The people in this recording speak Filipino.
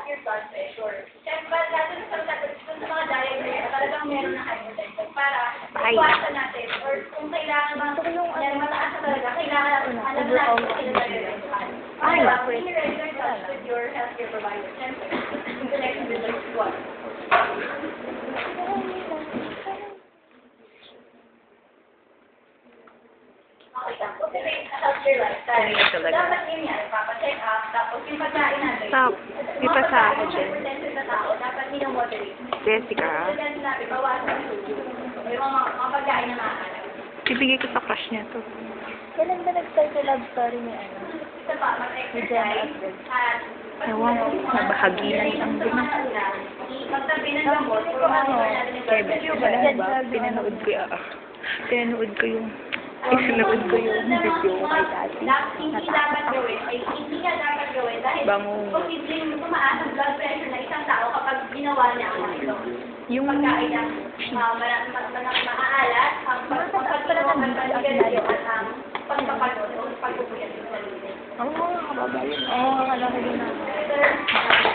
your blood pressure. Siyempre, lalo na sa mga diabetes, talagang meron na hypertension para iwasan natin. Or kung kailangan ba, meron mataas na talaga, kailangan alam natin kung kailangan nare-reduce. Ay, regular touch with your healthcare provider. Siyempre, yung connection with the one. Okay, tapos yung healthcare lifestyle. Dapat yun yan, papacheck up, tapos yung pagkain natin. Stop. Di pa sa akin din. Hypertension na tao, dapat minamoderate. Jessica. Hypertension natin, bawasan ang sugar. May mga pagkain na makakala. Ibigay ko sa crush niya to. Kailan ba nag-start yung love story ni ano? Isa pa, mag-exercise. At Ewan ko, nabahagi na lang din. magtabi ng gamot, kung monitor natin yung blood Kevin, pressure. alam mo ba, pinanood ko yung video ko kay Tati. Hindi dapat gawin, ay hindi nga dapat gawin dahil Bango. posibleng tumaas ang blood pressure ng isang tao kapag ginawa niya ang ito. Yung Pagkain ng maaalat, ang pagpapagpapag ng pagkagalyo at ang pagpapagod o pagpupuyat ng sarili. Oo, kababayan. Oo, kalaki din ako.